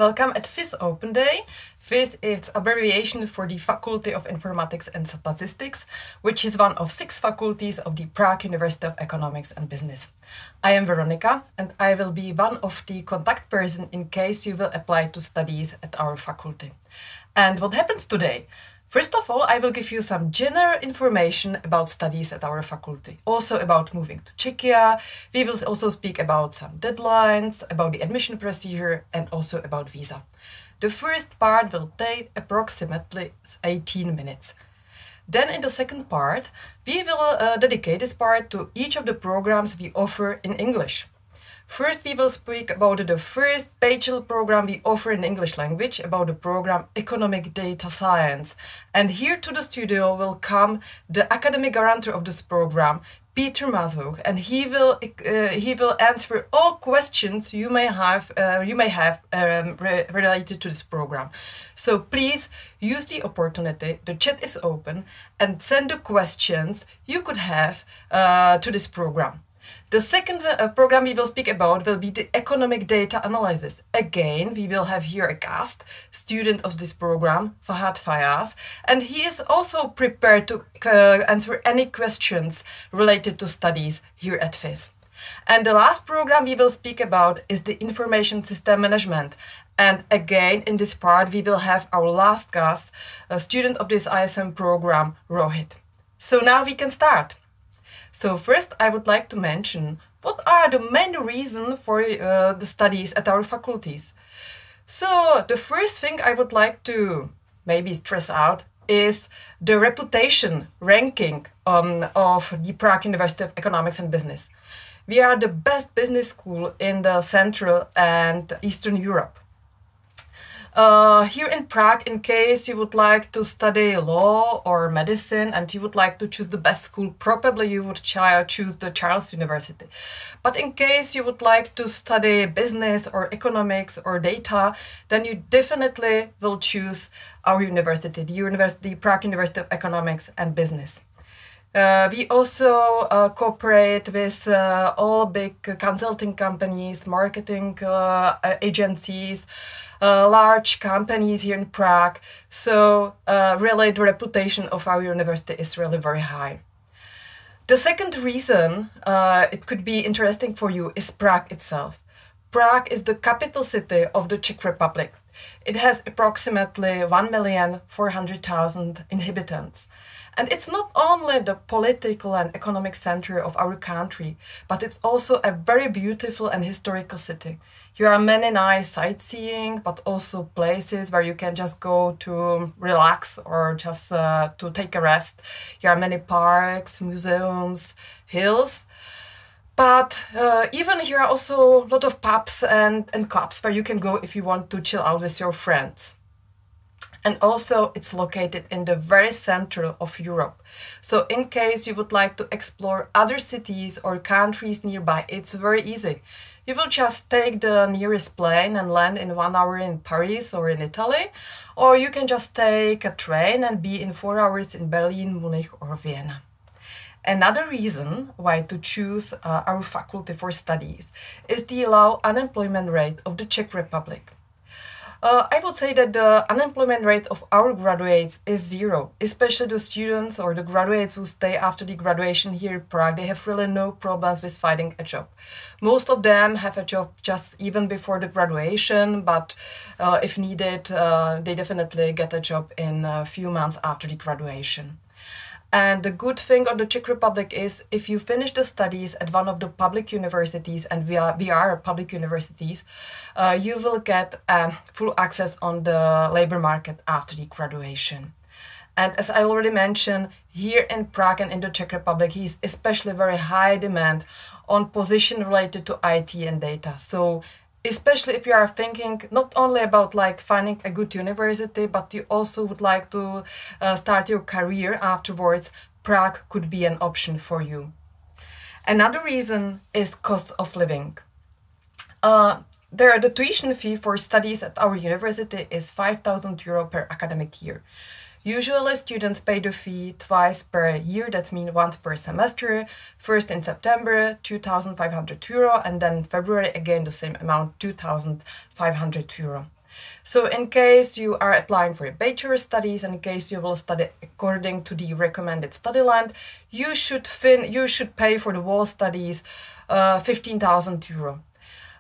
Welcome at FIS Open Day. FIS is abbreviation for the Faculty of Informatics and Statistics, which is one of 6 faculties of the Prague University of Economics and Business. I am Veronika, and I will be one of the contact person in case you will apply to studies at our faculty. And what happens today? First of all, I will give you some general information about studies at our faculty, also about moving to Czechia. We will also speak about some deadlines, about the admission procedure, and also about visa. The first part will take approximately 18 minutes. Then in the second part, we will dedicate this part to each of the programs we offer in English. First, we will speak about the first bachelor program we offer in English language, about the program Economic Data Science. And here to the studio will come the academic guarantor of this program, Peter Mazur, and he will answer all questions you may have related to this program. So please use the opportunity. The chat is open, and send the questions you could have to this program. The second program we will speak about will be the economic data analysis. Again, we will have here a guest, student of this program, FIS, and he is also prepared to answer any questions related to studies here at FIS. And the last program we will speak about is the information system management. And again, in this part, we will have our last guest, a student of this ISM program, Rohit. So now we can start. So first, I would like to mention what are the main reasons for the studies at our faculties. So the first thing I would like to maybe stress out is the reputation ranking of the Prague University of Economics and Business. We are the best business school in the Central and Eastern Europe. Here in Prague, in case you would like to study law or medicine and you would like to choose the best school, probably you would choose the Charles University. But in case you would like to study business or economics or data, then you definitely will choose our university, the Prague University of Economics and Business. We also cooperate with all big consulting companies, marketing agencies, large companies here in Prague. So really the reputation of our university is really very high. The second reason it could be interesting for you is Prague itself. Prague is the capital city of the Czech Republic. It has approximately 1,400,000 inhabitants. And it's not only the political and economic center of our country, but it's also a very beautiful and historical city. Here are many nice sightseeing, but also places where you can just go to relax or just to take a rest. Here are many parks, museums, hills. But even here are also a lot of pubs and clubs where you can go if you want to chill out with your friends. And also it's located in the very center of Europe. So in case you would like to explore other cities or countries nearby, it's very easy. You will just take the nearest plane and land in 1 hour in Paris or in Italy, or you can just take a train and be in 4 hours in Berlin, Munich or Vienna. Another reason why to choose our faculty for studies is the low unemployment rate of the Czech Republic. I would say that the unemployment rate of our graduates is 0, especially the students or the graduates who stay after the graduation here in Prague. They have really no problems with finding a job. Most of them have a job just even before the graduation, but if needed, they definitely get a job in a few months after the graduation. And the good thing on the Czech Republic is if you finish the studies at one of the public universities, and we are public universities, you will get full access on the labor market after the graduation. And as I already mentioned, here in Prague and in the Czech Republic, is especially very high demand on position related to IT and data. So especially if you are thinking not only about like finding a good university, but you also would like to start your career afterwards, Prague could be an option for you. Another reason is cost of living. The tuition fee for studies at our university is 5,000 euro per academic year. Usually students pay the fee twice per year, that means once per semester, first in September, 2,500 euro, and then February again the same amount, 2,500 euro. So in case you are applying for a bachelor studies, and in case you will study according to the recommended study land, you should pay for the whole studies 15,000 euro.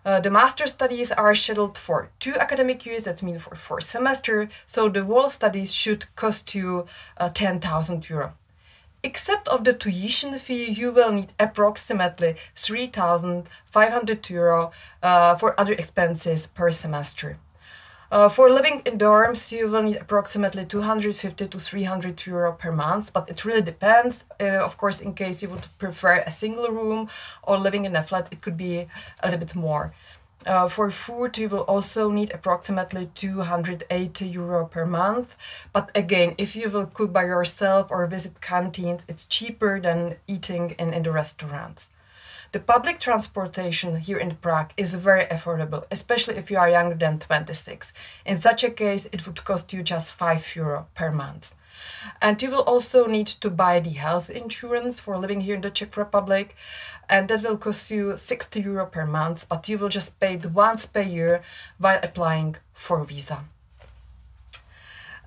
The master studies are scheduled for 2 academic years, that means for 4 semesters, so the whole studies should cost you 10,000 euro. Except of the tuition fee, you will need approximately 3,500 euro for other expenses per semester. For living in dorms, you will need approximately 250 to 300 euro per month, but it really depends. Of course, in case you would prefer a single room or living in a flat, it could be a little bit more. For food, you will also need approximately 280 euro per month. But again, if you will cook by yourself or visit canteens, it's cheaper than eating in the restaurants. The public transportation here in Prague is very affordable, especially if you are younger than 26. In such a case, it would cost you just 5 euro per month. And you will also need to buy the health insurance for living here in the Czech Republic, and that will cost you 60 euro per month, but you will just pay it once per year while applying for visa.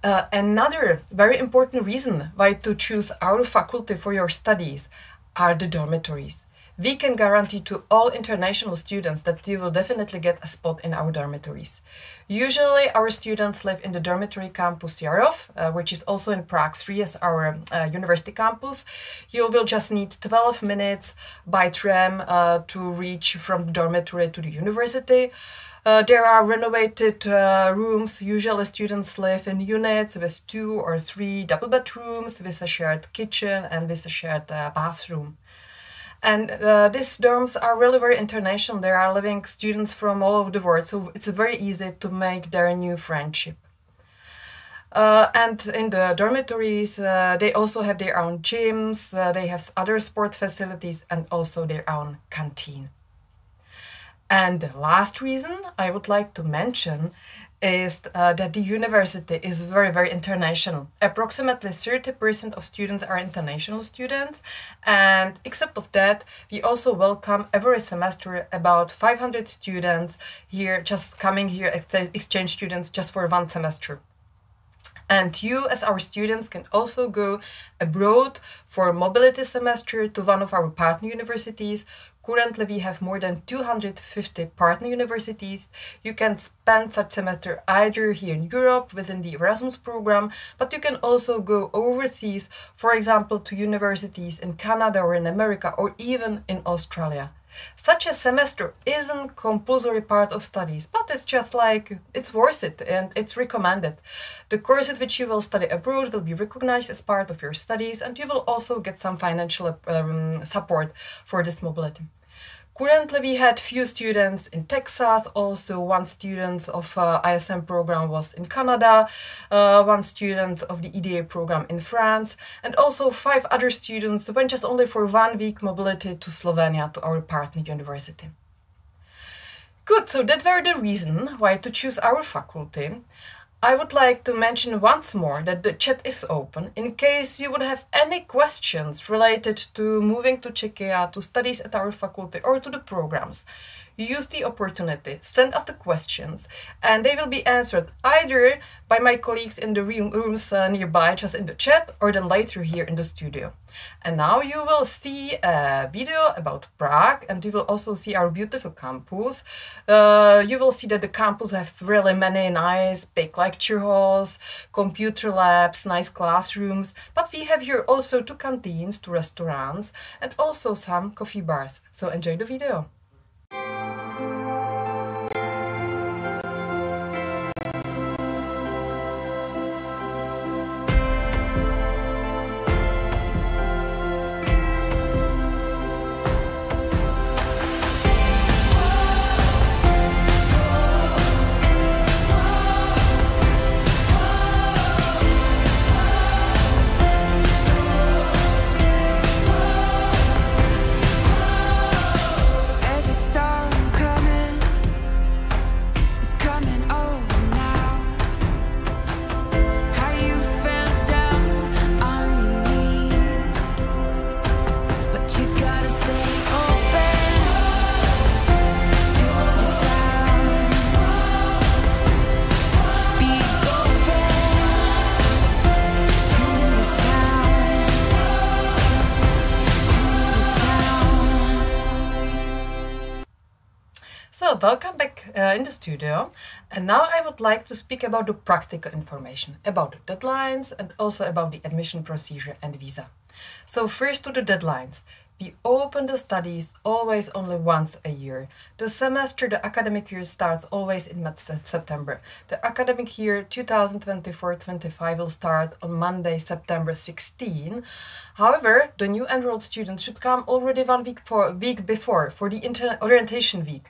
Another very important reason why to choose our faculty for your studies are the dormitories. We can guarantee to all international students that you will definitely get a spot in our dormitories. Usually our students live in the dormitory campus Jarov, which is also in Prague 3 as our university campus. You will just need 12 minutes by tram to reach from the dormitory to the university. There are renovated rooms. Usually students live in units with 2 or 3 double bedrooms with a shared kitchen and with a shared bathroom. And these dorms are really very international. There are living students from all over the world, so it's very easy to make their new friendship. And in the dormitories, they also have their own gyms, they have other sport facilities, and also their own canteen. And the last reason I would like to mention is that the university is very, very international. Approximately 30% of students are international students, and except of that, we also welcome every semester about 500 students here, just coming here, exchange students, just for 1 semester. And you, as our students, can also go abroad for a mobility semester to one of our partner universities. Currently, we have more than 250 partner universities. You can spend such semester either here in Europe within the Erasmus program, but you can also go overseas, for example, to universities in Canada or in America or even in Australia. Such a semester isn't compulsory part of studies, but it's just like, it's worth it and it's recommended. The courses which you will study abroad will be recognized as part of your studies, and you will also get some financial support for this mobility. Currently, we had few students in Texas, also 1 student of ISM program was in Canada, 1 student of the EDA program in France, and also 5 other students went just only for 1 week mobility to Slovenia, to our partner university. Good, so that were the reason why to choose our faculty. I would like to mention once more that the chat is open in case you would have any questions related to moving to Czechia, to studies at our faculty or to the programs. Use the opportunity, send us the questions, and they will be answered either by my colleagues in the rooms nearby, just in the chat, or then later here in the studio. And now you will see a video about Prague, and you will also see our beautiful campus. You will see that the campus have really many nice big lecture halls, computer labs, nice classrooms, but we have here also 2 canteens, 2 restaurants, and also some coffee bars. So enjoy the video. So, welcome back in the studio. And now I would like to speak about the practical information, about the deadlines and also about the admission procedure and visa. So, first to the deadlines. We open the studies always only once a year. The semester, the academic year starts always in mid-September. The academic year 2024-25 will start on Monday, September 16. However, the new enrolled students should come already 1 week before for the orientation week.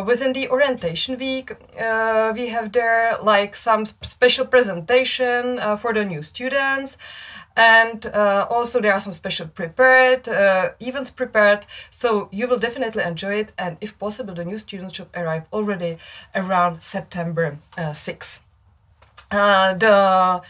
Within the orientation week, we have there like some special presentation for the new students. And also there are some special events prepared, so you will definitely enjoy it. And if possible, the new students should arrive already around September 6. The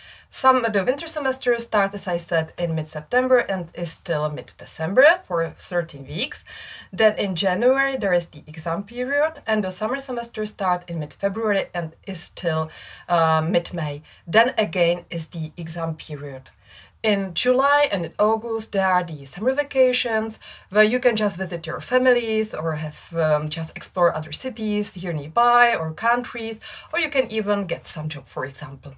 winter semester starts, as I said, in mid-September and is still mid-December for 13 weeks. Then in January there is the exam period, and the summer semester starts in mid-February and is still mid-May. Then again is the exam period. In July and in August, there are the summer vacations where you can just visit your families or have just explore other cities here nearby or countries, or you can even get some job, for example.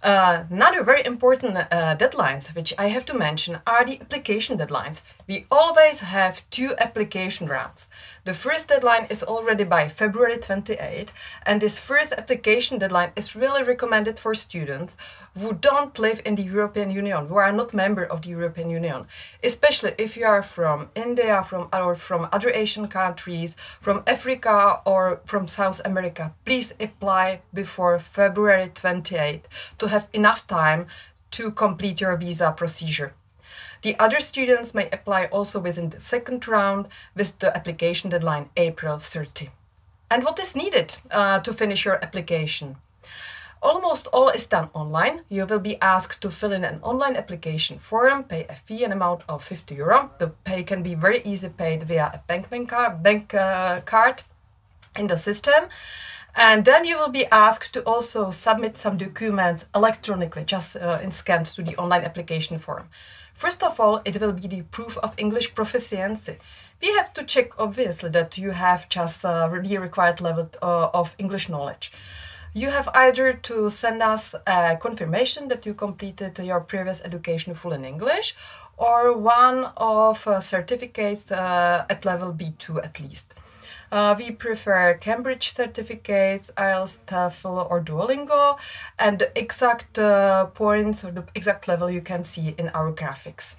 Another very important deadlines, which I have to mention, are the application deadlines. We always have 2 application rounds. The first deadline is already by February 28, and this first application deadline is really recommended for students who don't live in the European Union, who are not member of the European Union. Especially if you are from India, from other Asian countries, from Africa or from South America, please apply before February 28 to have enough time to complete your visa procedure. The other students may apply also within the second round with the application deadline April 30. And what is needed to finish your application? Almost all is done online. You will be asked to fill in an online application form, pay a fee, an amount of €50. The pay can be very easy paid via a bank card in the system. And then you will be asked to also submit some documents electronically, just scanned to the online application form. First of all, it will be the proof of English proficiency. We have to check, obviously, that you have just the required level of English knowledge. You have either to send us a confirmation that you completed your previous education full in English, or one of certificates at level B2 at least. We prefer Cambridge certificates, IELTS, TOEFL or Duolingo, and the exact points or the exact level you can see in our graphics.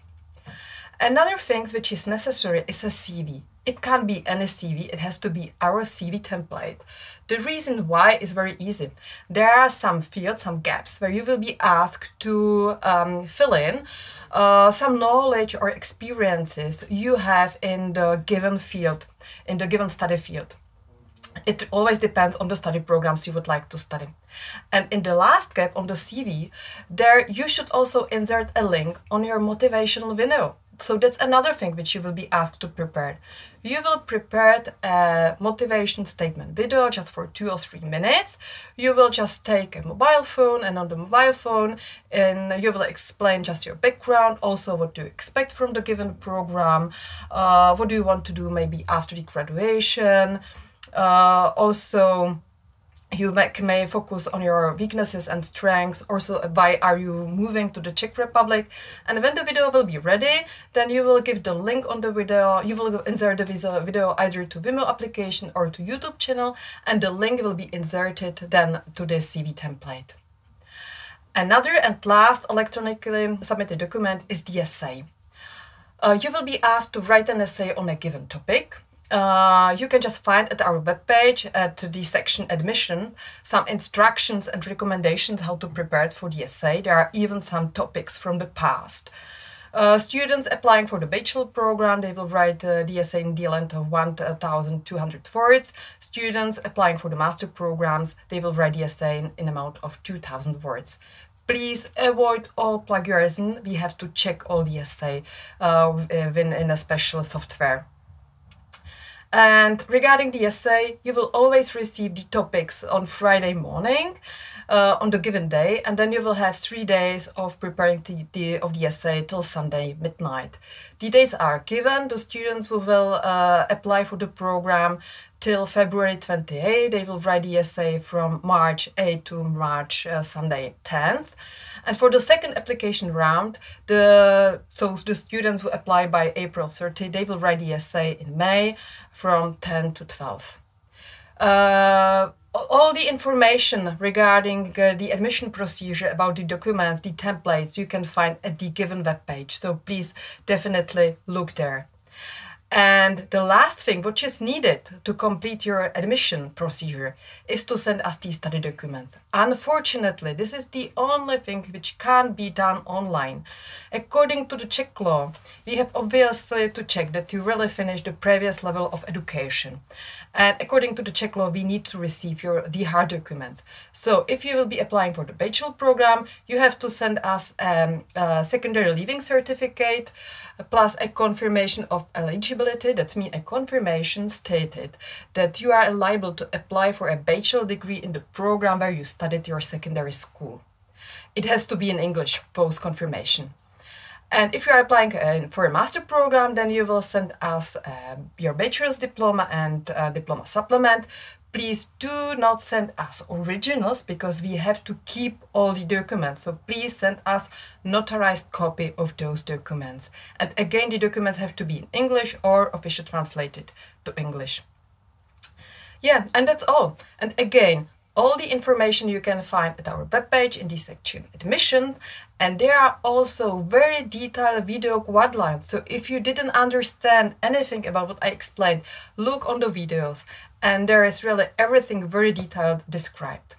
Another thing which is necessary is a CV. It can't be any CV, it has to be our CV template. The reason why is very easy. There are some fields, some gaps where you will be asked to fill in some knowledge or experiences you have in the given field, in the given study field. It always depends on the study programs you would like to study. And in the last gap on the CV, there you should also insert a link on your motivational video. So that's another thing which you will be asked to prepare. You will prepare a motivation statement video just for 2 or 3 minutes. You will just take a mobile phone, and on the mobile phone you will explain just your background, also what do you expect from the given program, what do you want to do maybe after the graduation. Also, you may focus on your weaknesses and strengths, also why are you moving to the Czech Republic. And when the video will be ready, then you will give the link on the video, you will insert the video either to Vimeo application or to YouTube channel, and the link will be inserted then to the CV template. Another and last electronically submitted document is the essay. You will be asked to write an essay on a given topic. You can just find at our webpage at the section admission some instructions and recommendations how to prepare for the essay. There are even some topics from the past. Students applying for the bachelor program, they will write the essay in the length of 1,200 words. Students applying for the master programs, they will write the essay in amount of 2,000 words. Please avoid all plagiarism. We have to check all the essay in a special software. And regarding the essay, you will always receive the topics on Friday morning. on the given day, and then you will have 3 days of preparing the essay till Sunday midnight. The days are given. The students who will apply for the program till February 28. They will write the essay from March 8 to March Sunday 10th. And for the second application round, the students who apply by April 30, they will write the essay in May from 10 to 12. All the information regarding the admission procedure, about the documents, the templates, you can find at the given web page. So please definitely look there. And the last thing which is needed to complete your admission procedure is to send us the study documents. Unfortunately, this is the only thing which can't be done online. According to the Czech law, we have obviously to check that you really finished the previous level of education. And according to the Czech law, we need to receive the hard documents. So if you will be applying for the bachelor program, you have to send us a secondary leaving certificate plus a confirmation of eligibility. That means a confirmation stated that you are eligible to apply for a bachelor degree in the program where you studied your secondary school. It has to be in English, post-confirmation. And if you are applying for a master program, then you will send us your bachelor's diploma and diploma supplement. Please do not send us originals because we have to keep all the documents. So please send us notarized copy of those documents. And again, the documents have to be in English or officially translated to English. Yeah, and that's all. And again, all the information you can find at our webpage in the section admission, and there are also very detailed video guidelines. So if you didn't understand anything about what I explained, look on the videos, and there is really everything very detailed described.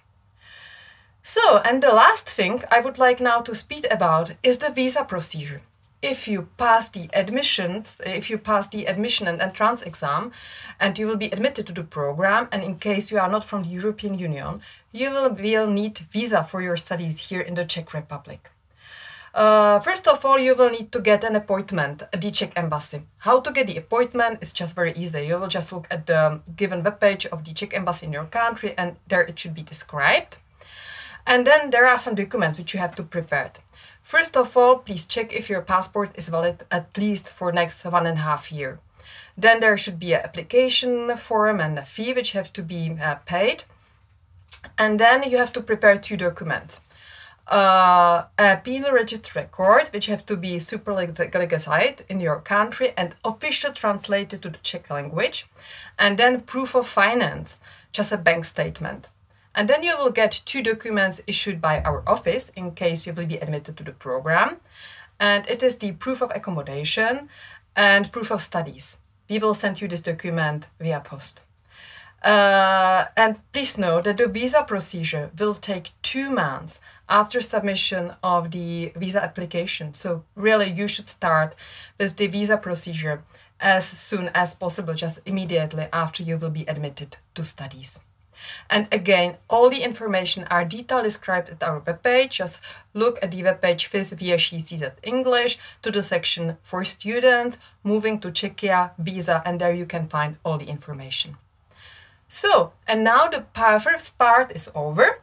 So, and the last thing I would like now to speak about is the visa procedure. If you pass the admission and entrance exam, and you will be admitted to the program, and in case you are not from the European Union, you will need visa for your studies here in the Czech Republic. First of all, you will need to get an appointment at the Czech embassy. How to get the appointment? It's just very easy. You will just look at the given webpage of the Czech embassy in your country, and there it should be described. And then there are some documents which you have to prepare. First of all, please check if your passport is valid at least for next 1.5 years. Then there should be an application form and a fee which have to be paid. And then you have to prepare 2 documents. A penal register record, which have to be superlegalized in your country and officially translated to the Czech language. And then proof of finance, just a bank statement. And then you will get 2 documents issued by our office in case you will be admitted to the program. And it is the proof of accommodation and proof of studies. We will send you this document via post. And please know that the visa procedure will take 2 months after submission of the visa application. So really you should start with the visa procedure as soon as possible, just immediately after you will be admitted to studies. And again, all the information are detailed described at our webpage. Just look at the webpage FIS English to the section for students moving to Czechia visa, and there you can find all the information. So, and now the first part is over.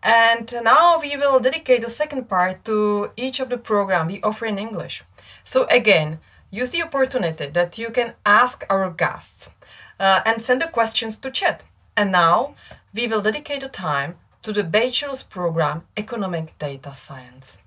And now we will dedicate the second part to each of the program we offer in English. So again, use the opportunity that you can ask our guests and send the questions to chat. And now we will dedicate the time to the bachelor's program, Economic Data Science.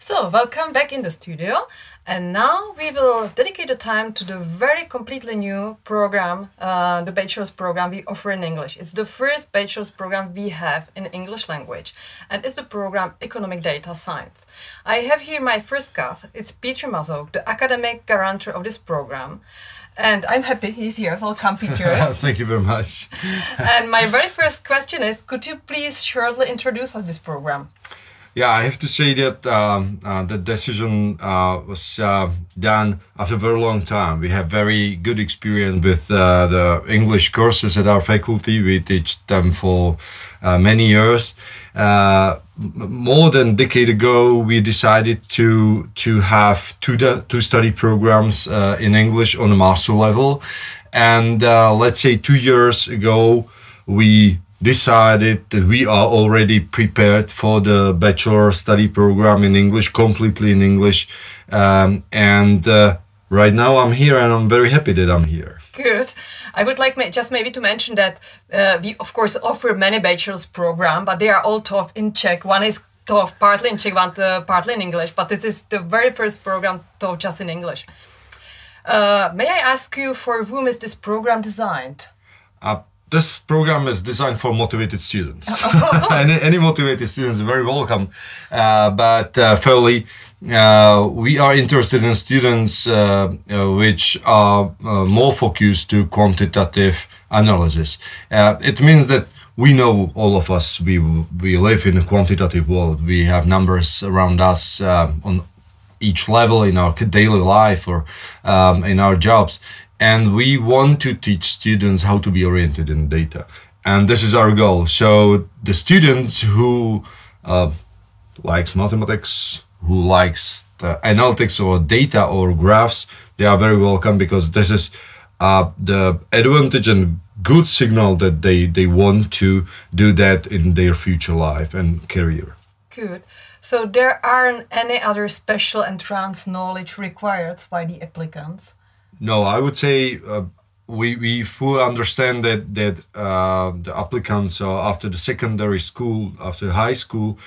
So, welcome back in the studio. And now we will dedicate the time to the very completely new program, the bachelor's program we offer in English. It's the first bachelor's program we have in English language, and it's the program Economic Data Science. I have here my first guest. It's Peter Mazok, the academic guarantor of this program. And I'm happy he's here. Welcome, Peter. Thank you very much. And my very first question is, could you please shortly introduce us this program? Yeah, I have to say that the decision was done after a very long time. We have very good experience with the English courses at our faculty. We teach them for many years. More than a decade ago, we decided to have two study programs in English on a master level. And let's say 2 years ago, we decided that we are already prepared for the bachelor study program in English, completely in English. And right now I'm here and I'm very happy that I'm here. Good. I would like just maybe to mention that we of course offer many bachelor's program, but they are all taught in Czech. One is taught partly in Czech, one partly in English, but this is the very first program taught just in English. May I ask you, for whom is this program designed? This program is designed for motivated students. Any motivated students are very welcome. But fairly, we are interested in students which are more focused to quantitative analysis. It means that we know, all of us, we live in a quantitative world. We have numbers around us on each level in our daily life or in our jobs. And we want to teach students how to be oriented in data. And this is our goal. So the students who likes mathematics, who likes the analytics or data or graphs, they are very welcome, because this is the advantage and good signal that they want to do that in their future life and career. Good. So there aren't any other special entrance knowledge required by the applicants? No, I would say we fully understand that the applicants after the secondary school, after high school,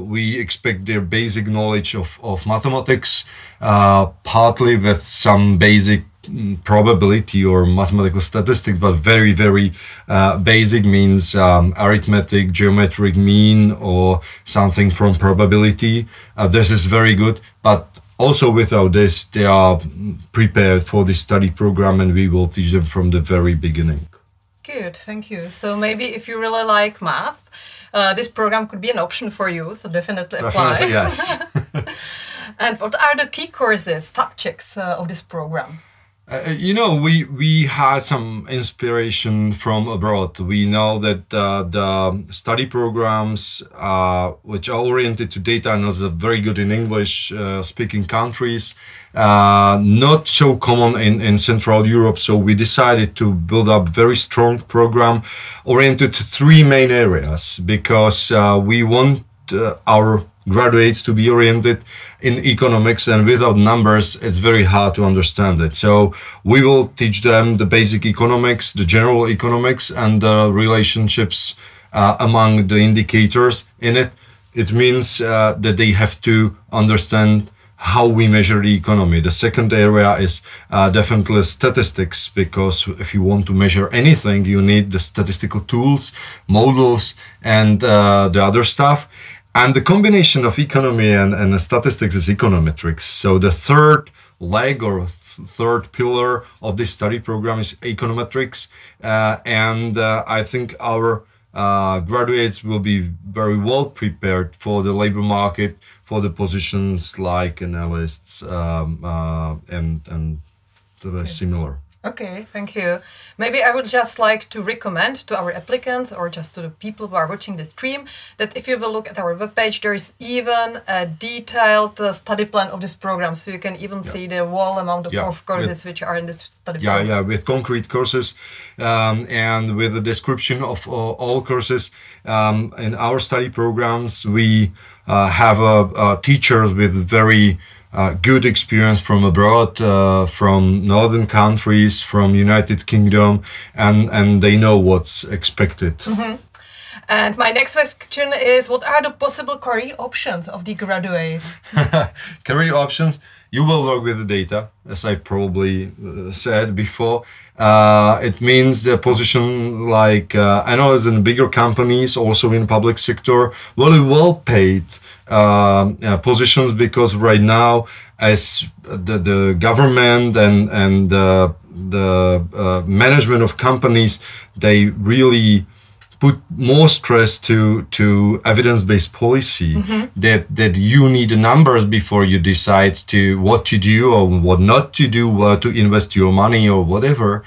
we expect their basic knowledge of mathematics, partly with some basic probability or mathematical statistics, but very, very basic, means arithmetic, geometric mean, or something from probability. This is very good, but also without this, they are prepared for the study program, and we will teach them from the very beginning. Good, thank you. So maybe if you really like math, this program could be an option for you, so definitely apply. Definitely, yes. And what are the key courses, subjects of this program? We had some inspiration from abroad. We know that the study programs which are oriented to data analysis are very good in English-speaking countries, not so common in Central Europe. So we decided to build up a very strong program oriented to three main areas, because we want our graduates to be oriented in economics, and without numbers it's very hard to understand it. So we will teach them the basic economics, the general economics, and the relationships among the indicators in it. It means that they have to understand how we measure the economy. The second area is definitely statistics, because if you want to measure anything, you need the statistical tools, models, and the other stuff. And the combination of economy and statistics is econometrics. So the third leg or third pillar of this study program is econometrics. And I think our graduates will be very well prepared for the labor market, for the positions like analysts and similar. Okay, thank you. Maybe I would just like to recommend to our applicants, or just to the people who are watching the stream, that if you will look at our webpage, there is even a detailed study plan of this program, so you can even see the whole amount of courses which are in this study program. Yeah, with concrete courses and with a description of all courses. In our study programs, we have teachers with very good experience from abroad, from northern countries, from United Kingdom, and they know what's expected. Mm-hmm. And my next question is, what are the possible career options of the graduates? Career options, you will work with the data, as I probably said before. It means the position like analysts in bigger companies, also in public sector, very well paid positions, because right now, as the government and the management of companies, they really put more stress to evidence-based policy, that you need numbers before you decide to what to do or what not to do, where to invest your money or whatever.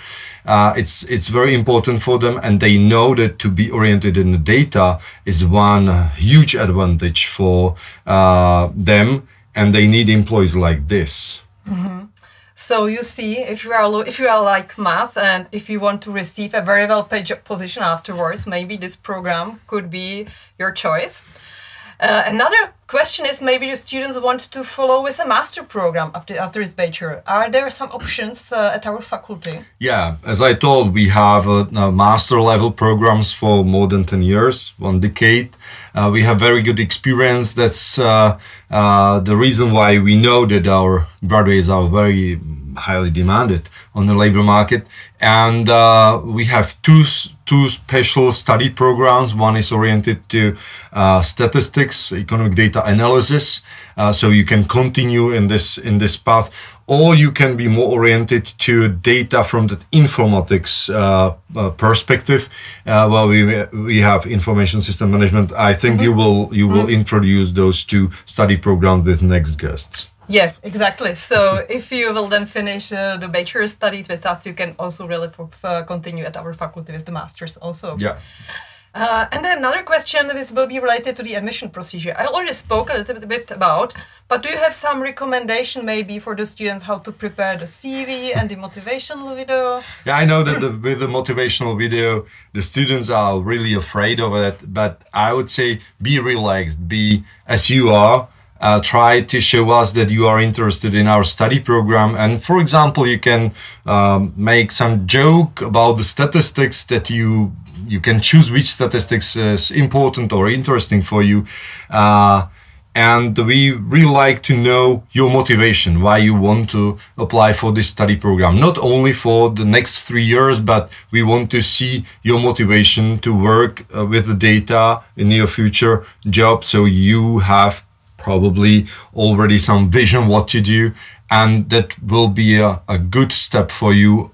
It's very important for them, and they know that to be oriented in the data is one huge advantage for them, and they need employees like this. So you see, if you are like math, and if you want to receive a very well-paid job position afterwards, maybe this program could be your choice. Another question is, maybe the students want to follow with a master program after his bachelor. Are there some options at our faculty? Yeah, as I told, we have master level programs for more than 10 years, 1 decade. We have very good experience. That's the reason why we know that our graduates are very highly demanded on the labor market. And we have two special study programs. One is oriented to statistics, economic data analysis. So you can continue in this path, or you can be more oriented to data from the informatics perspective. Well, we have information system management. I think you will introduce those two study programs with next guests. Yeah, exactly. So if you will then finish the bachelor studies with us, you can also really continue at our faculty with the masters also. Yeah. And then another question, this will be related to the admission procedure. I already spoke a little bit about, but do you have some recommendation maybe for the students how to prepare the CV and the motivational video? Yeah, I know that with the motivational video, the students are really afraid of it, but I would say be relaxed, be as you are. Try to show us that you are interested in our study program. And for example, you can make some joke about the statistics, that you can choose which statistics is important or interesting for you. And we really like to know your motivation, why you want to apply for this study program. Not only for the next 3 years, but we want to see your motivation to work with the data in your future job. So you have probably already some vision what to do, and that will be a good step for you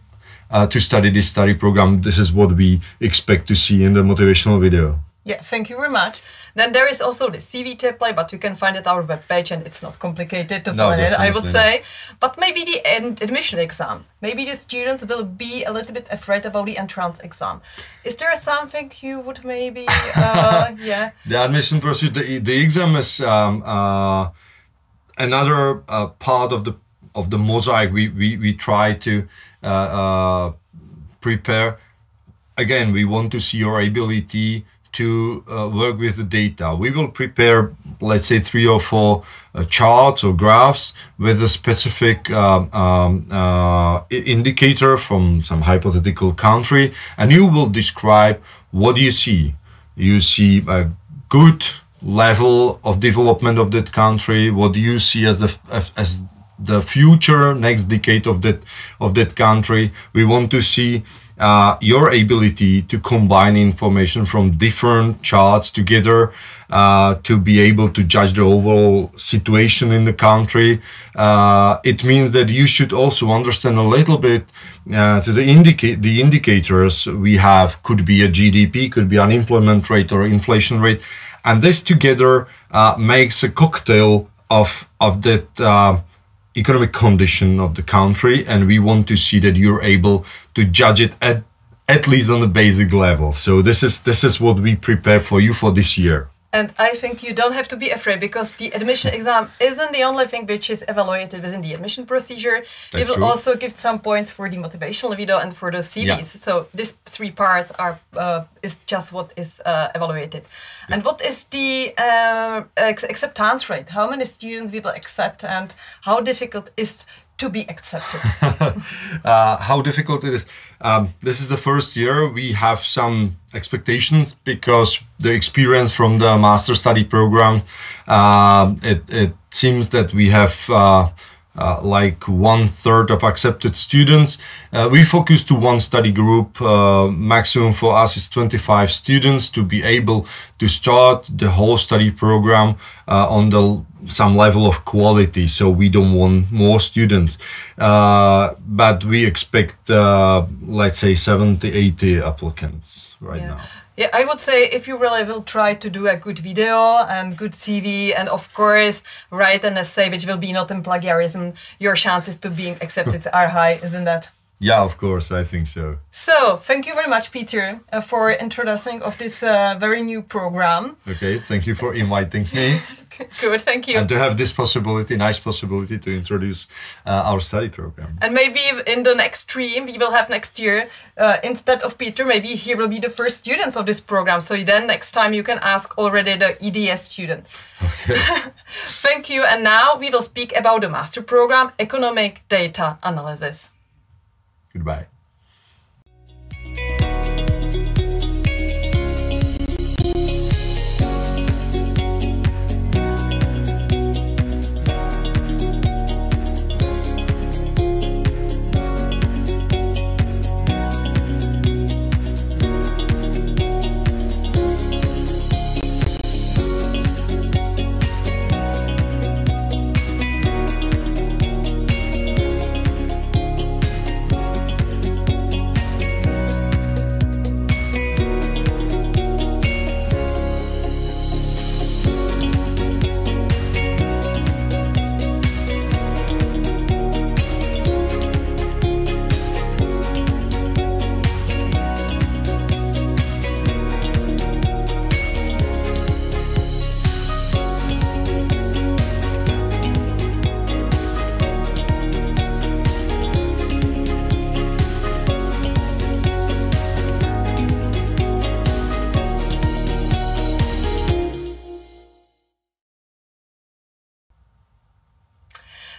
to study this study program. This is what we expect to see in the motivational video. Yeah, thank you very much. Then there is also the CV template, but you can find it on our webpage, and it's not complicated to find it, I would say. But maybe the admission exam. Maybe the students will be a little bit afraid about the entrance exam. Is there something you would maybe, yeah? The admission procedure, the exam is another part of the mosaic we try to prepare. Again, we want to see your ability to work with the data. We will prepare, let's say, 3 or 4 charts or graphs with a specific indicator from some hypothetical country, and you will describe what you see. You see a good level of development of that country. What do you see as the future next decade of that country? We want to see your ability to combine information from different charts together to be able to judge the overall situation in the country. It means that you should also understand a little bit to the indicators we have. Could be a GDP, could be unemployment rate or inflation rate, and this together makes a cocktail of that economic condition of the country, and we want to see that you're able to judge it at least on the basic level. So this is what we prepare for you for this year. And I think you don't have to be afraid, because the admission exam isn't the only thing which is evaluated within the admission procedure. It will also give some points for the motivational video and for the CVs. Yeah. So these 3 parts are is just what is evaluated. Yeah. And what is the acceptance rate? How many students we will accept, and how difficult is to be accepted? How difficult it is. This is the first year. We have some expectations because the experience from the master study program, it seems that we have like 1/3 of accepted students. We focus to one study group. Maximum for us is 25 students to be able to start the whole study program on some level of quality. So we don't want more students, but we expect, let's say 70, 80 applicants right now. Yeah, I would say if you really will try to do a good video and good CV and of course write an essay which will be not in plagiarism, your chances to being accepted are high, isn't that? Yeah, of course, I think so. So, thank you very much, Peter, for introducing of this very new program. Okay, thank you for inviting me. Good, thank you. And to have this possibility, nice possibility to introduce our study program. And maybe in the next stream we will have next year, instead of Peter, maybe he will be the first students of this program. So then next time you can ask already the EDS student. Okay. Thank you. And now we will speak about the master program, Economic Data Analysis. Goodbye.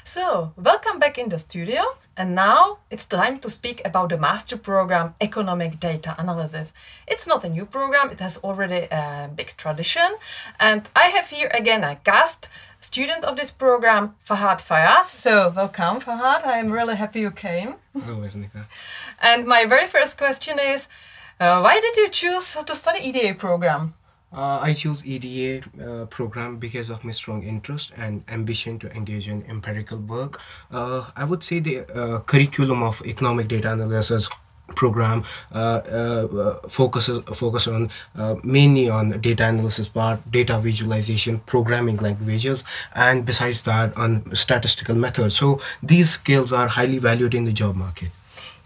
So, welcome back in the studio, and now it's time to speak about the master program Economic Data Analysis. It's not a new program, it has already a big tradition, and I have here again a guest student of this program, Fahad Fayaz. So, welcome Fahad, I am really happy you came. Hello, Veronica. And my very first question is, why did you choose to study EDA program? I chose EDA program because of my strong interest and ambition to engage in empirical work. I would say the curriculum of economic data analysis program focus on mainly on data analysis part, data visualization, programming languages, and besides that on statistical methods. So these skills are highly valued in the job market.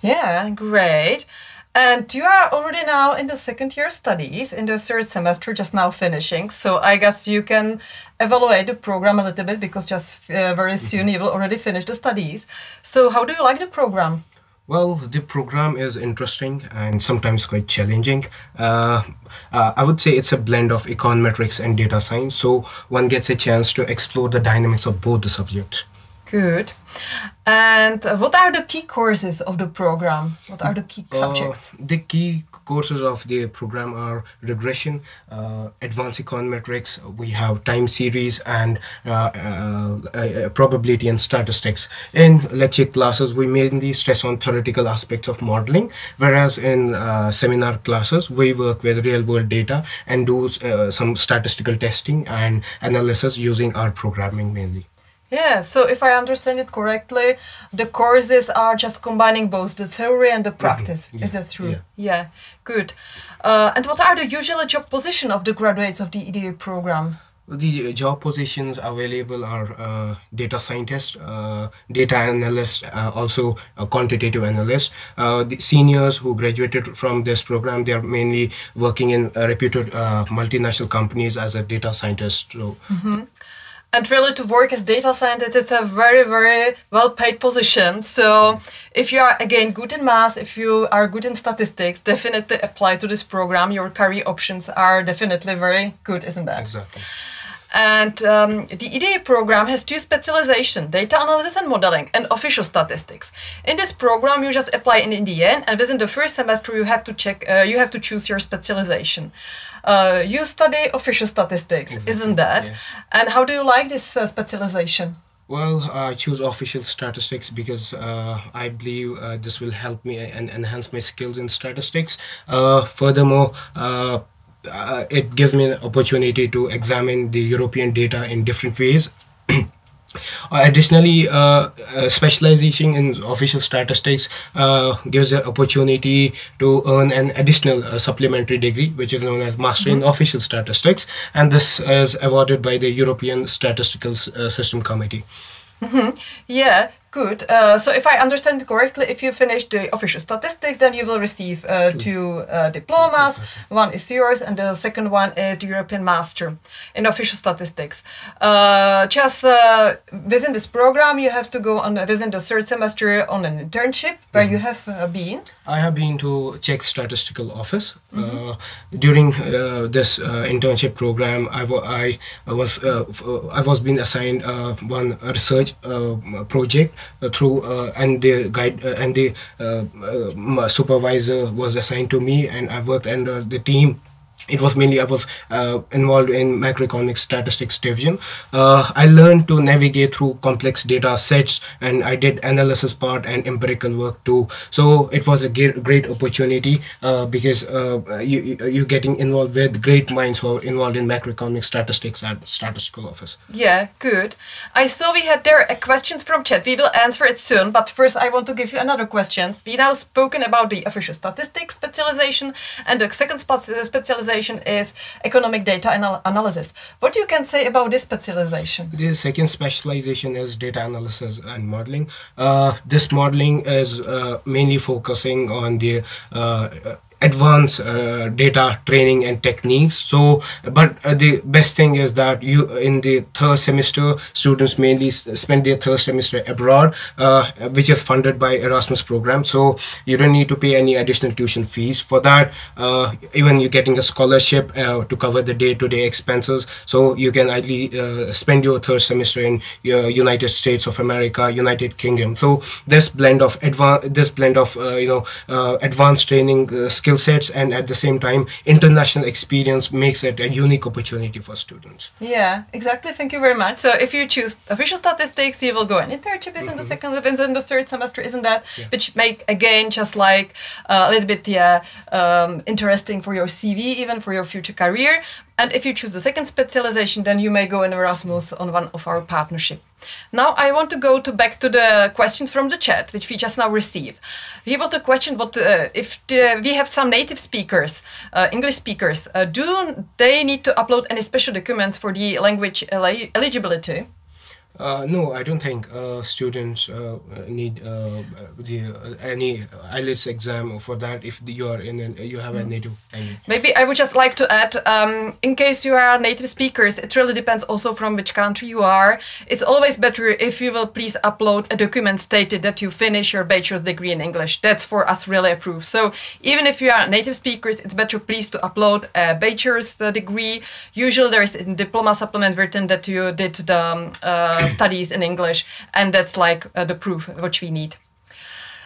Yeah, great. And you are already now in the second year studies, in the third semester, just now finishing. So I guess you can evaluate the program a little bit because just very soon you will already finish the studies. So how do you like the program? Well, the program is interesting and sometimes quite challenging. I would say it's a blend of econometrics and data science. So one gets a chance to explore the dynamics of both the subjects. Good. And what are the key courses of the program? What are the key subjects? The key courses of the program are regression, advanced econometrics, we have time series, and probability and statistics. In lecture classes, we mainly stress on theoretical aspects of modeling, whereas in seminar classes, we work with real-world data and do some statistical testing and analysis using R programming mainly. Yeah, so if I understand it correctly, the courses are just combining both the theory and the practice. Yeah. Is that true? Yeah. Yeah, good. And what are the usual job positions of the graduates of the EDA program? The job positions available are data scientist, data analyst, also a quantitative analyst. The seniors who graduated from this program, they are mainly working in reputed multinational companies as a data scientist. So. And really to work as data scientist, it's a very, very well-paid position. So if you are, again, good in math, if you are good in statistics, definitely apply to this program. Your career options are definitely very good, isn't that? Exactly. And the EDA program has two specializations, data analysis and modeling, and official statistics. In this program, you just apply in the end, and within the first semester, you have to choose your specialization. You study official statistics, isn't that? Yes. And how do you like this specialization? Well, I choose official statistics because I believe this will help me and enhance my skills in statistics. Furthermore, it gives me an opportunity to examine the European data in different ways. Additionally, specialization in official statistics gives the opportunity to earn an additional supplementary degree, which is known as Master in Official Statistics, and this is awarded by the European Statistical System Committee. Yeah, good. So if I understand correctly, if you finish the official statistics, then you will receive two diplomas. One is yours, and the second one is the European Master in Official Statistics. Just within this program, you have to go on within the third semester on an internship where you have been. I have been to Czech Statistical Office. During this internship program, I was being assigned one research project through and the guide and the supervisor was assigned to me, and I worked under the team. It was mainly I was involved in macroeconomic statistics division. I learned to navigate through complex data sets, and I did analysis part and empirical work too. So it was a great opportunity because you're getting involved with great minds who are involved in macroeconomic statistics at statistical office. Yeah, good. I saw we had there questions from chat. We will answer it soon, but first I want to give you another question. We now spoken about the official statistics specialization, and the second specialization is economic data analysis. What you can say about this specialization? The second specialization is data analysis and modeling. This modeling is mainly focusing on the advanced data training and techniques. So but the best thing is that you in the third semester, students mainly spend their third semester abroad, which is funded by Erasmus program, so you don't need to pay any additional tuition fees for that. Even you're getting a scholarship to cover the day-to-day expenses, so you can ideally spend your third semester in United States of America, United Kingdom. So this blend of advanced training skill sets and at the same time international experience makes it a unique opportunity for students. Yeah, exactly. Thank you very much. So if you choose official statistics, you will go an internship in the second, in the third semester, isn't that? Yeah. Which make again just like a little bit interesting for your CV, even for your future career. And if you choose the second specialization, then you may go in Erasmus on one of our partnership. Now I want to go back to the questions from the chat, which we just now received. Here was the question: what we have some native speakers, English speakers? Do they need to upload any special documents for the language eligibility? No, I don't think students need any IELTS exam for that if you are you have a native language. Maybe I would just like to add, in case you are native speakers, it really depends also from which country you are. It's always better if you will please upload a document stated that you finish your bachelor's degree in English. That's for us really approved. So even if you are native speakers, it's better please to upload a bachelor's degree. Usually there is a diploma supplement written that you did the studies in English, and that's like the proof which we need.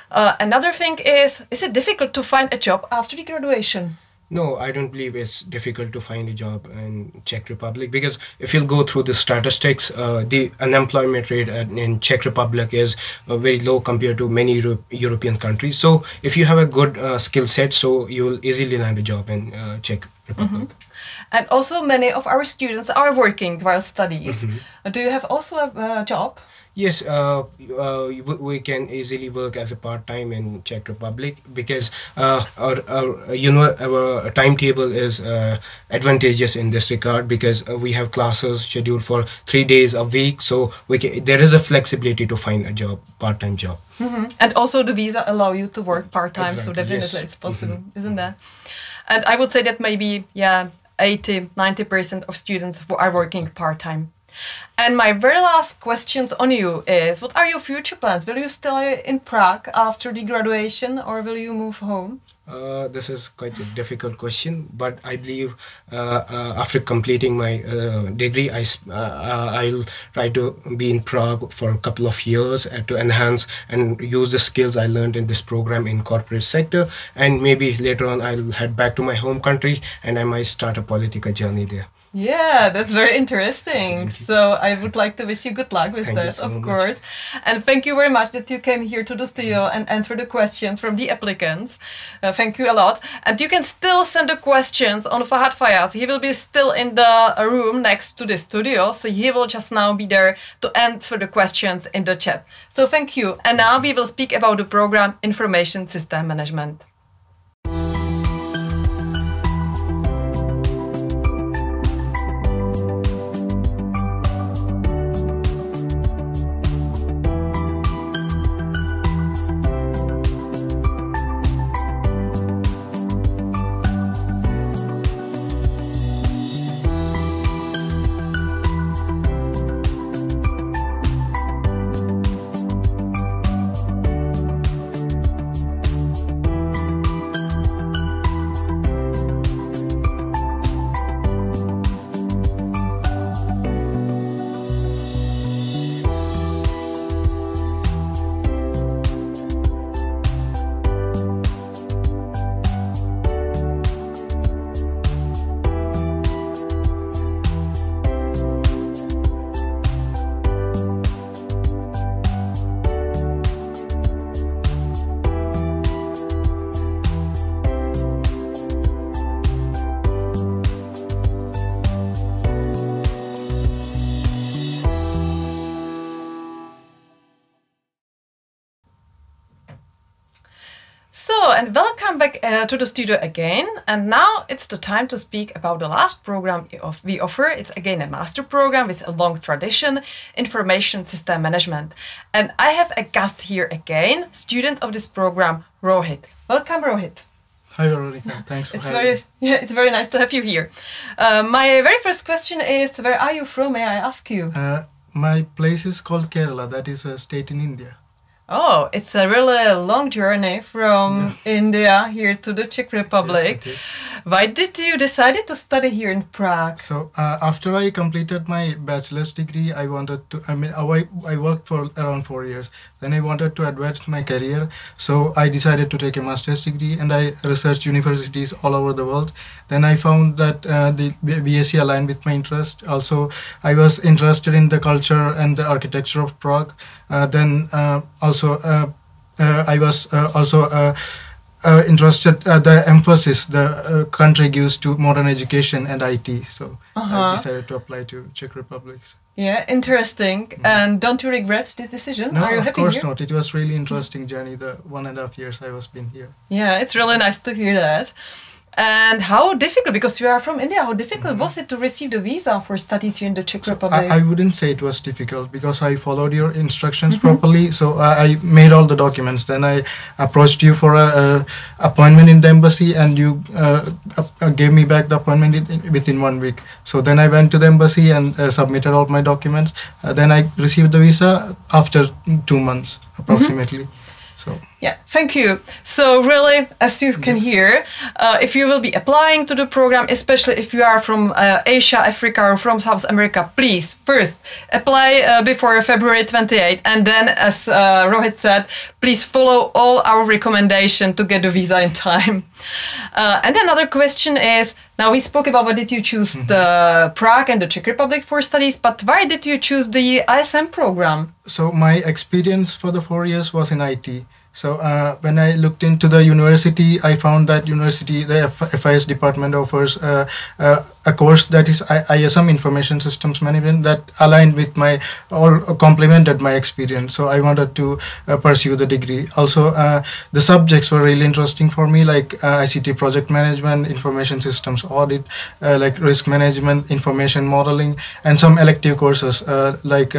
Another thing is it difficult to find a job after the graduation? No, I don't believe it's difficult to find a job in Czech Republic, because if you'll go through the statistics, the unemployment rate in Czech Republic is very low compared to many European countries. So if you have a good skill set, so you will easily land a job in Czech Republic. And also many of our students are working while studies. Do you have also a job? Yes, we can easily work as a part-time in Czech Republic, because our timetable is advantageous in this regard, because we have classes scheduled for 3 days a week, so there is a flexibility to find a job, part-time job. And also the visa allow you to work part-time, exactly, so definitely yes. it's possible, isn't that? And I would say that maybe 80-90% of students are working part-time. And my very last questions on you is, what are your future plans? Will you stay in Prague after the graduation, or will you move home? This is quite a difficult question, but I believe after completing my degree, I'll try to be in Prague for a couple of years to enhance and use the skills I learned in this program in corporate sector, and maybe later on I'll head back to my home country and I might start a political journey there. Yeah, that's very interesting. So I would like to wish you good luck with that, of course. And thank you very much that you came here to the studio and answered the questions from the applicants. Thank you a lot. And you can still send the questions on Fahad Fayaz. He will be still in the room next to the studio, so he will just now be there to answer the questions in the chat. So thank you. And now we will speak about the program Information System Management. And welcome back to the studio again. And now it's the time to speak about the last program we offer. It's again a master program with a long tradition, Information System Management. And I have a guest here again, student of this program, Rohit. Welcome, Rohit. Hi, Veronica. Thanks for having me. Yeah, it's very nice to have you here. My very first question is, where are you from, may I ask you? My place is called Kerala. That is a state in India. Oh, it's a really long journey from India here to the Czech Republic. Why did you decide to study here in Prague? So after I completed my bachelor's degree, I wanted to, I worked for around 4 years. Then I wanted to advance my career. So I decided to take a master's degree and I researched universities all over the world. Then I found that the BSc aligned with my interest. Also, I was interested in the culture and the architecture of Prague. I was also interested the emphasis the country gives to modern education and IT. So I decided to apply to Czech Republic. Yeah, interesting. And don't you regret this decision? No, Are you of happy course here? not. It was really interesting journey, the 1.5 years I was been here. Yeah, it's really nice to hear that. And how difficult, because you are from India, how difficult was it to receive the visa for studies here in the Czech Republic? I wouldn't say it was difficult because I followed your instructions properly. So I made all the documents. Then I approached you for a appointment in the embassy and you gave me back the appointment within 1 week. So then I went to the embassy and submitted all my documents. Then I received the visa after 2 months approximately. So. Yeah, thank you. So really, as you can hear, if you will be applying to the program, especially if you are from Asia, Africa, or from South America, please first apply before February 28. And then, as Rohit said, please follow all our recommendations to get the visa in time. And another question is, now we spoke about why did you choose the Prague and the Czech Republic for studies, but why did you choose the ISM program? So my experience for the 4 years was in IT. So when I looked into the university, I found that the FIS department offers a course that is ISM, Information Systems Management, that aligned with my, or complemented my experience. So I wanted to pursue the degree. Also, the subjects were really interesting for me, like ICT project management, information systems audit, like risk management, information modeling, and some elective courses like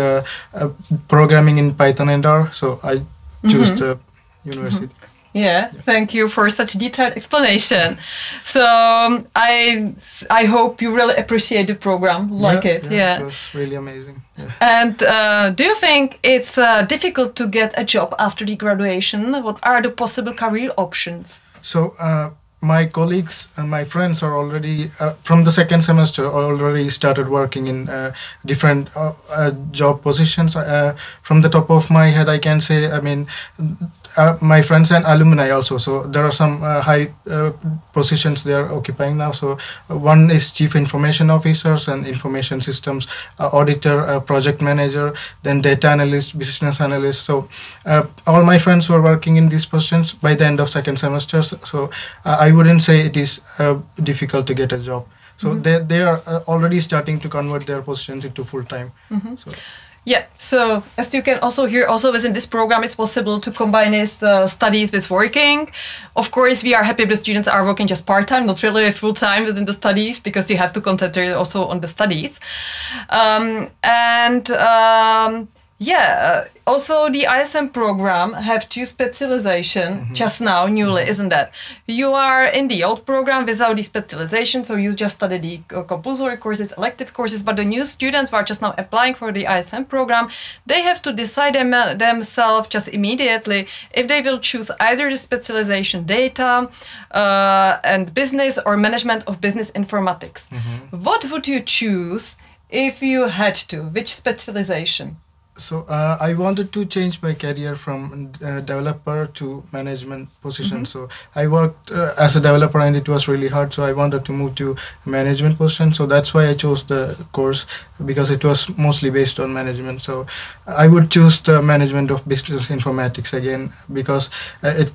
programming in Python and R. So I chose the university. Yeah, thank you for such detailed explanation. So I hope you really appreciate the program, like it. Yeah, it was really amazing. Yeah. And do you think it's difficult to get a job after the graduation? What are the possible career options? So my colleagues and my friends are already from the second semester already started working in different job positions. From the top of my head, I can say, I mean, my friends and alumni also. So there are some high positions they are occupying now. So one is chief information officers and information systems auditor, project manager, then data analyst, business analyst. So all my friends were working in these positions by the end of second semester. So I wouldn't say it is difficult to get a job. So they are already starting to convert their positions into full time. So. Yeah, so as you can also hear, also within this program, it's possible to combine his studies with working. Of course, we are happy if the students are working just part-time, not really full-time within the studies, because you have to concentrate also on the studies. Also the ISM program have two specialization just now, newly, isn't that? You are in the old program without the specialization, so you just study the compulsory courses, elective courses, but the new students who are just now applying for the ISM program, they have to decide themselves just immediately if they will choose either the specialization data and business or management of business informatics. What would you choose if you had to? Which specialization? So I wanted to change my career from developer to management position. So I worked as a developer and it was really hard. So I wanted to move to management position. So that's why I chose the course, because it was mostly based on management. So I would choose the management of business informatics again, because it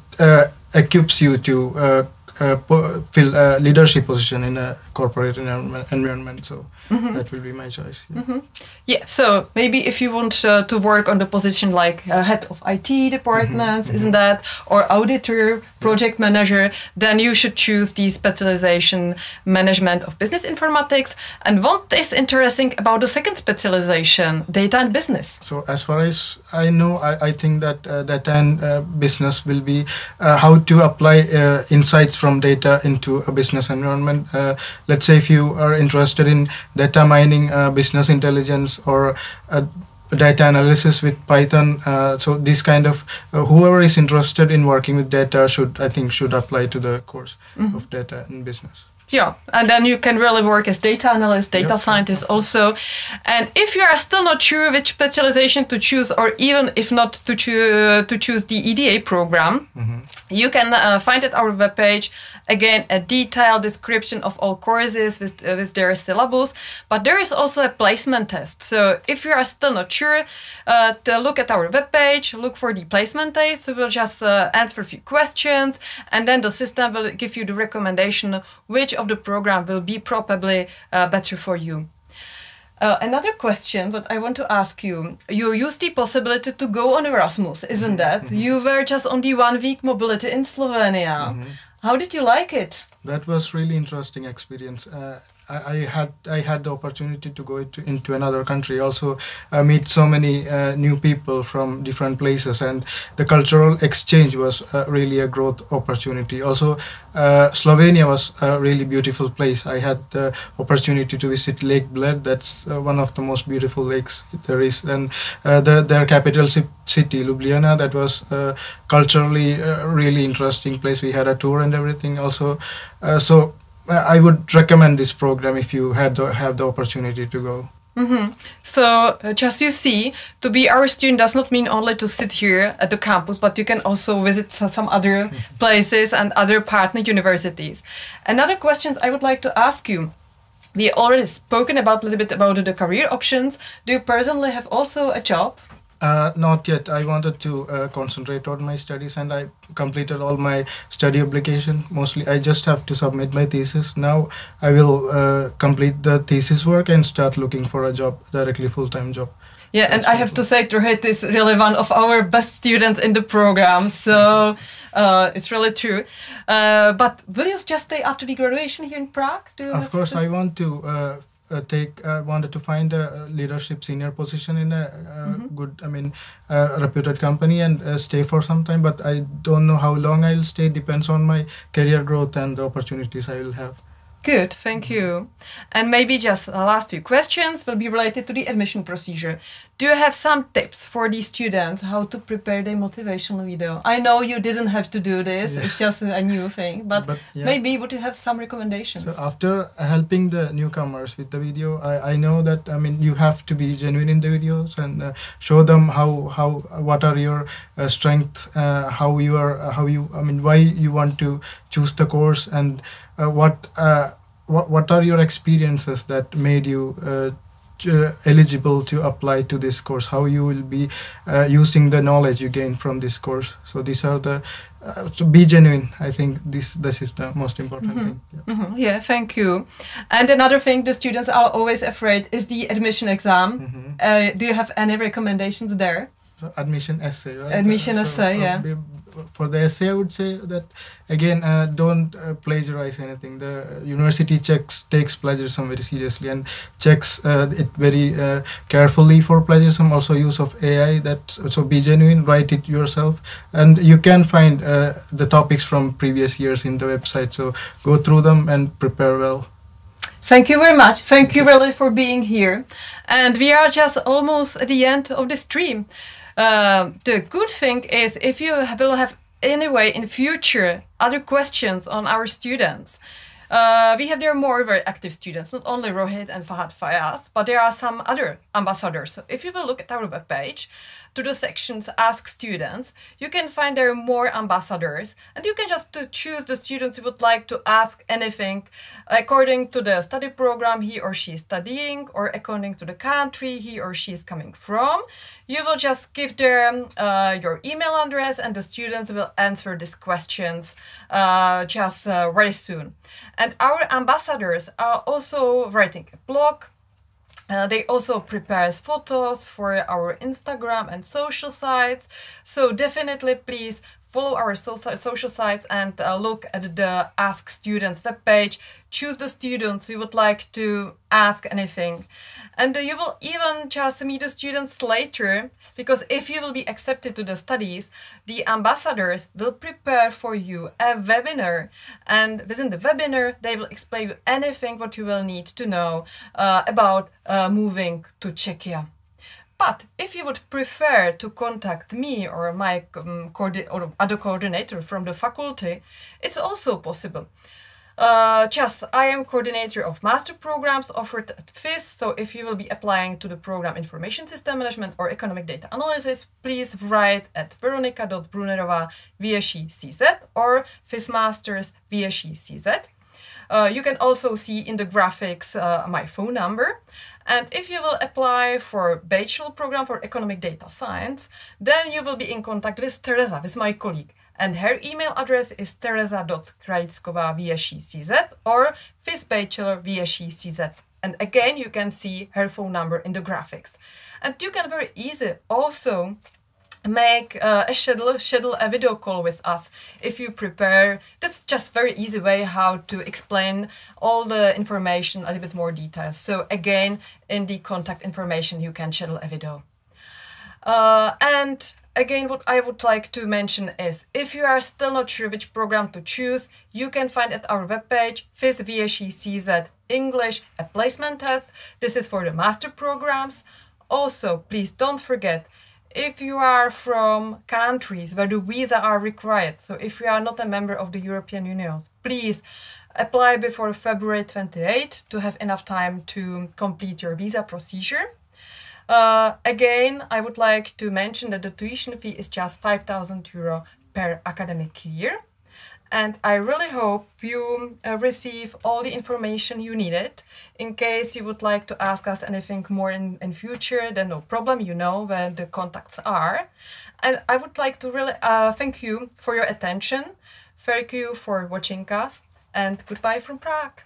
equips you to fill a leadership position in a corporate environment. So that will be my choice. Yeah, so maybe if you want to work on the position like head of IT departments, isn't that, or auditor, project manager, then you should choose the specialization management of business informatics. And what is interesting about the second specialization, data and business? So as far as I know, I think that data and business will be how to apply insights from data into a business environment. Let's say if you are interested in data mining, business intelligence, or data analysis with Python, so this kind of whoever is interested in working with data should apply to the course of data and business. Yeah, and then you can really work as data analyst, data scientist also. And if you are still not sure which specialization to choose, or even if not to choose the EDA program, you can find at our webpage, again, a detailed description of all courses with their syllabus. But there is also a placement test. So if you are still not sure, to look at our webpage, look for the placement test. So we'll just answer a few questions, and then the system will give you the recommendation which of the program will be probably better for you. Another question that I want to ask you, you used the possibility to go on Erasmus, isn't that? You were just on the 1 week mobility in Slovenia. How did you like it? That was really interesting experience. I had the opportunity to go into another country, also meet so many new people from different places, and the cultural exchange was really a growth opportunity. Also, Slovenia was a really beautiful place. I had the opportunity to visit Lake Bled. That's one of the most beautiful lakes there is, and their capital city, Ljubljana, that was culturally a really interesting place. We had a tour and everything also. So I would recommend this program if you have the opportunity to go. So just you see, to be our student does not mean only to sit here at the campus, but you can also visit some other places and other partner universities. Another question I would like to ask you. We already spoken about a little bit about the career options. Do you personally have also a job? Not yet. I wanted to concentrate on my studies, and I completed all my study application. Mostly, I just have to submit my thesis. Now I will complete the thesis work and start looking for a job, directly full-time job. Yeah, and I have to say, Rohit is really one of our best students in the program, so it's really true. But will you just stay after the graduation here in Prague? Of course, I want to wanted to find a leadership senior position in a good, reputed company and stay for some time. But I don't know how long I'll stay. Depends on my career growth and the opportunities I will have. Good, thank you. And maybe just the last few questions will be related to the admission procedure. Do you have some tips for the students how to prepare their motivational video? I know you didn't have to do this, it's just a new thing, but yeah. maybe would you have some recommendations? So after helping the newcomers with the video, I know that, I mean, you have to be genuine in the videos and show them what are your strengths, I mean, why you want to choose the course, and what are your experiences that made you eligible to apply to this course, how you will be using the knowledge you gain from this course. So these are the so be genuine. I think this is the most important thing. Yeah. Yeah, thank you. And another thing the students are always afraid is the admission exam. Do you have any recommendations there? So admission essay, right? Admission essay, yeah. For the essay, I would say that again, don't plagiarize anything. The university takes plagiarism very seriously and checks it very carefully for plagiarism. Also, use of AI. So be genuine. Write it yourself, and you can find the topics from previous years in the website. So go through them and prepare well. Thank you very much. Thank you really for being here. And we are just almost at the end of the stream. The good thing is if you will have anyway in future other questions on our students, we have there more very active students, not only Rohit and Fahad Fayaz, but there are some other ambassadors. So if you will look at our webpage to the sections Ask Students, you can find there more ambassadors, and you can just choose the students who would like to ask anything according to the study program he or she is studying, or according to the country he or she is coming from. You will just give them your email address, and the students will answer these questions very soon. And our ambassadors are also writing a blog. They also prepare photos for our Instagram and social sites. So definitely please follow our social sites and look at the Ask Students webpage. Choose the students you would like to ask anything. And you will even just meet the students later, because if you will be accepted to the studies, the ambassadors will prepare for you a webinar. And within the webinar, they will explain you anything what you will need to know about moving to Czechia. But if you would prefer to contact me or my or other coordinator from the faculty, it's also possible. I am coordinator of master programs offered at FIS, so if you will be applying to the program Information System Management or Economic Data Analysis, please write at veronika.brunerova.VSC-CZ or FIS Masters VSC-CZ. You can also see in the graphics my phone number. And if you will apply for bachelor program for Economic Data Science, then you will be in contact with Teresa, with my colleague. And her email address is teresa.krajicková.VSC-CZ or fisbachelor.VSC-CZ. And again, you can see her phone number in the graphics. And you can very easily also make schedule a video call with us if you prepare. That's just very easy way how to explain all the information a little bit more details. So again, in the contact information, you can schedule a video. And again, what I would like to mention is, if you are still not sure which program to choose, you can find at our webpage FIS VSC-CZ English a placement test. This is for the master programs. Also, please don't forget, if you are from countries where the visa are required, so if you are not a member of the European Union, please apply before February 28 to have enough time to complete your visa procedure. Again, I would like to mention that the tuition fee is just 5,000 euro per academic year. And I really hope you receive all the information you needed. In case you would like to ask us anything more in future, then no problem, you know where the contacts are. And I would like to really thank you for your attention. Thank you for watching us, and goodbye from Prague.